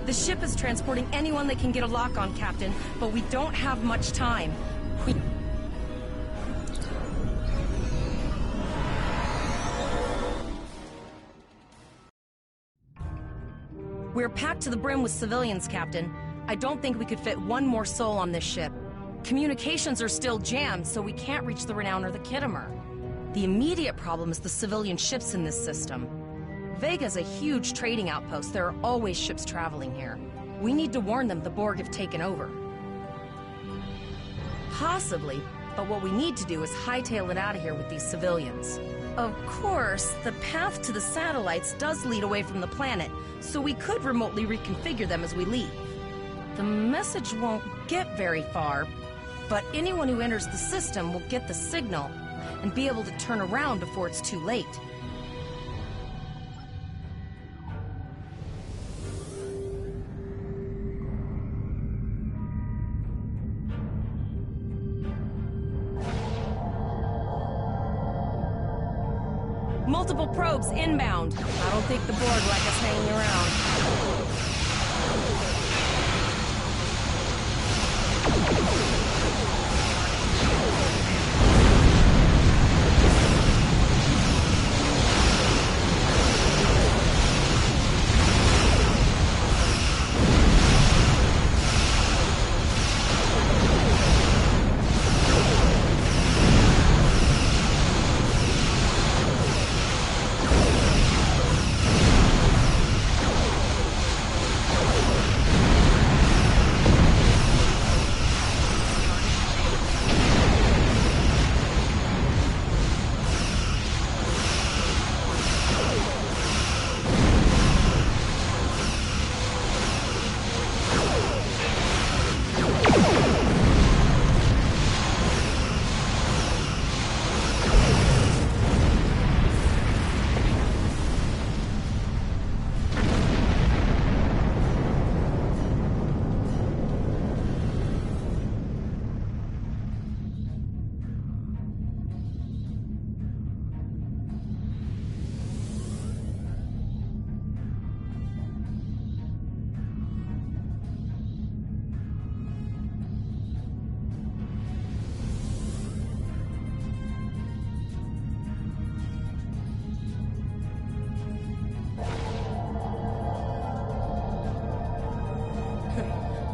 The ship is transporting anyone that can get a lock on, Captain, but we don't have much time. We're packed to the brim with civilians, Captain. I don't think we could fit one more soul on this ship. Communications are still jammed, so we can't reach the Renown or the Kittimer. The immediate problem is the civilian ships in this system. Vega's a huge trading outpost. There are always ships traveling here. We need to warn them the Borg have taken over. Possibly, but what we need to do is hightail it out of here with these civilians. Of course, the path to the satellites does lead away from the planet, so we could remotely reconfigure them as we leave. The message won't get very far, but anyone who enters the system will get the signal and be able to turn around before it's too late. Multiple probes inbound. I don't think the Borg like us hanging around.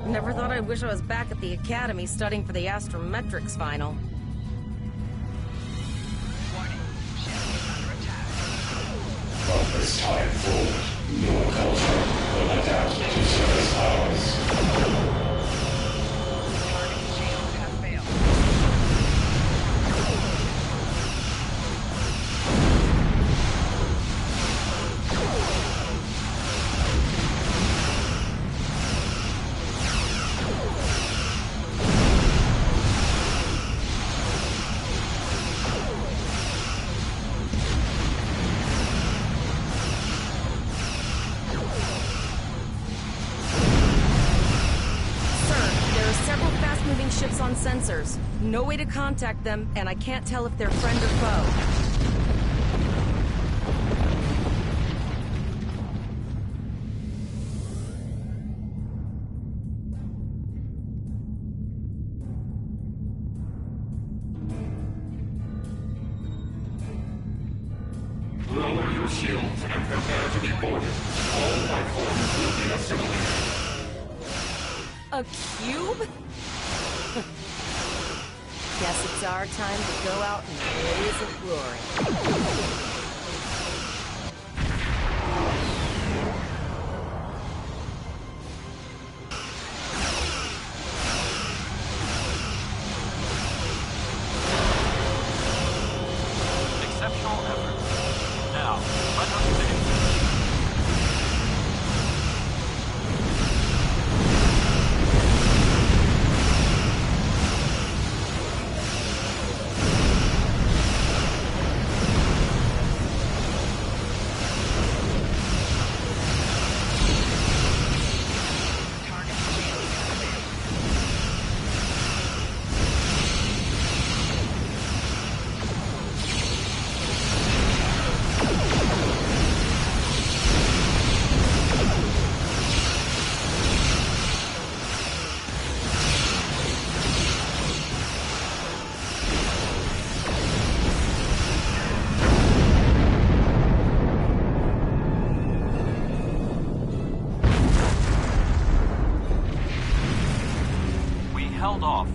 Never thought I'd wish I was back at the Academy studying for the astrometrics final. From this time forward, your culture will adapt to service ours. fast-moving ships on sensors. No way to contact them, and I can't tell if they're friend or foe. Lower your shields and prepare to be boarded. All life forms will be assimilated. A cube? Guess it's our time to go out and blaze a glory.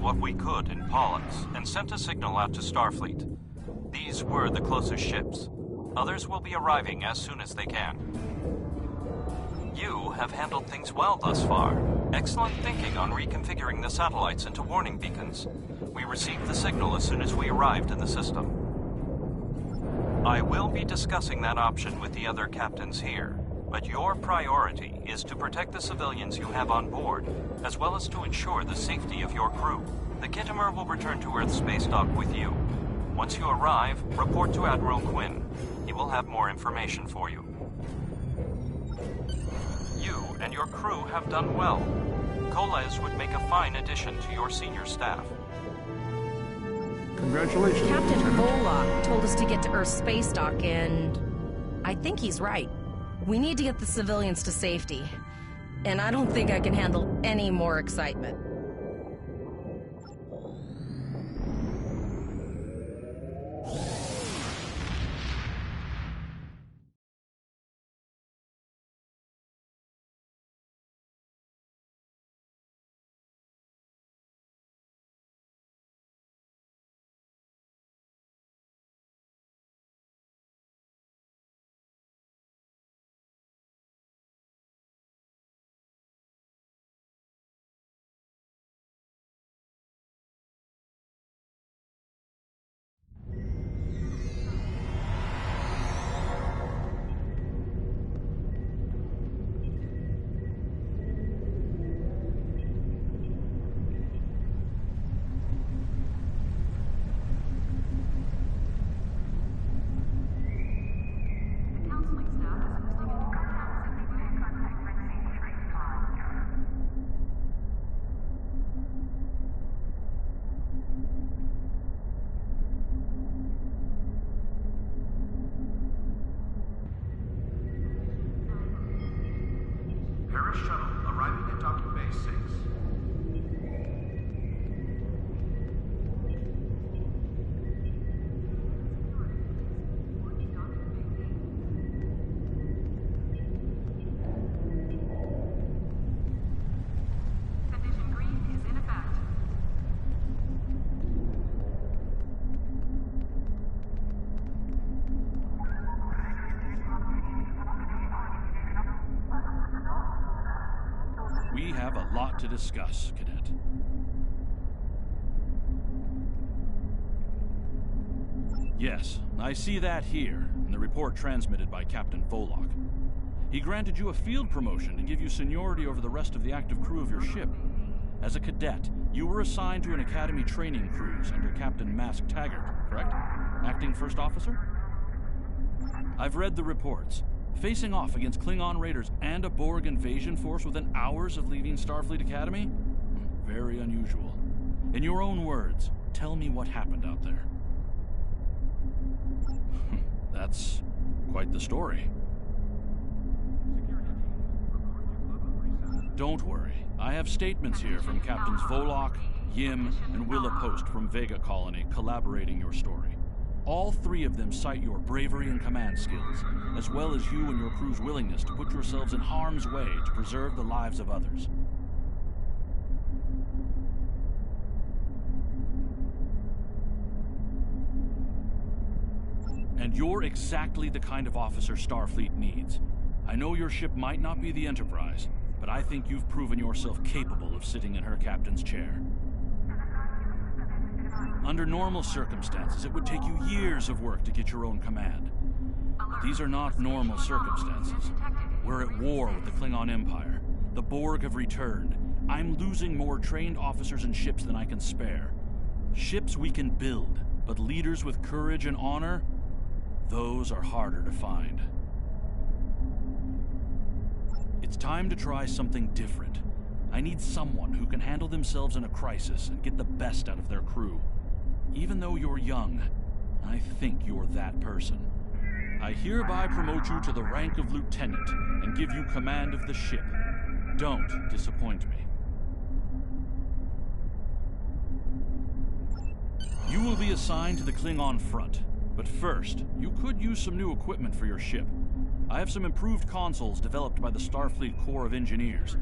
What we could in Pollux and sent a signal out to Starfleet. These were the closest ships. Others will be arriving as soon as they can. You have handled things well thus far. Excellent thinking on reconfiguring the satellites into warning beacons. We received the signal as soon as we arrived in the system. I will be discussing that option with the other captains here, but your priority is to protect the civilians you have on board, as well as to ensure the safety of your crew. The Kittimer will return to Earth space dock with you. Once you arrive, report to Admiral Quinn. He will have more information for you. You and your crew have done well. Koles would make a fine addition to your senior staff. Congratulations. Captain Volok told us to get to Earth space dock, and I think he's right. We need to get the civilians to safety. And I don't think I can handle any more excitement. Shuttle arriving at docking bay 6. Condition green is in effect. We have a lot to discuss, Cadet. Yes, I see that here, in the report transmitted by Captain Volok. He granted you a field promotion to give you seniority over the rest of the active crew of your ship. As a cadet, you were assigned to an Academy training cruise under Captain Mask Taggart, correct? Acting First Officer? I've read the reports. Facing off against Klingon raiders and a Borg invasion force within hours of leaving Starfleet Academy? Very unusual. In your own words, tell me what happened out there. That's quite the story. Don't worry. I have statements here from Captains Volok, Yim, and Willa Post from Vega Colony collaborating your story. All three of them cite your bravery and command skills, as well as you and your crew's willingness to put yourselves in harm's way to preserve the lives of others. And you're exactly the kind of officer Starfleet needs. I know your ship might not be the Enterprise, but I think you've proven yourself capable of sitting in her captain's chair. Under normal circumstances, it would take you years of work to get your own command. But these are not normal circumstances. We're at war with the Klingon Empire. The Borg have returned. I'm losing more trained officers and ships than I can spare. Ships we can build, but leaders with courage and honor? Those are harder to find. It's time to try something different. I need someone who can handle themselves in a crisis and get the best out of their crew. Even though you're young, I think you're that person. I hereby promote you to the rank of lieutenant and give you command of the ship. Don't disappoint me. You will be assigned to the Klingon front, but first, you could use some new equipment for your ship. I have some improved consoles developed by the Starfleet Corps of Engineers.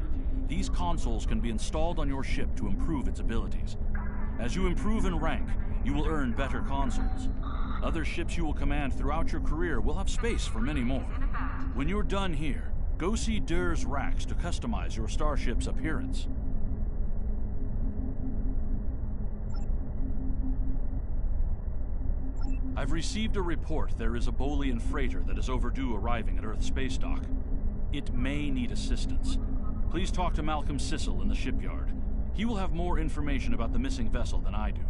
These consoles can be installed on your ship to improve its abilities. As you improve in rank, you will earn better consoles. Other ships you will command throughout your career will have space for many more. When you're done here, go see Dur's racks to customize your starship's appearance. I've received a report there is a Bolian freighter that is overdue arriving at Earth Space Dock. It may need assistance. Please talk to Malcolm Sissel in the shipyard. He will have more information about the missing vessel than I do.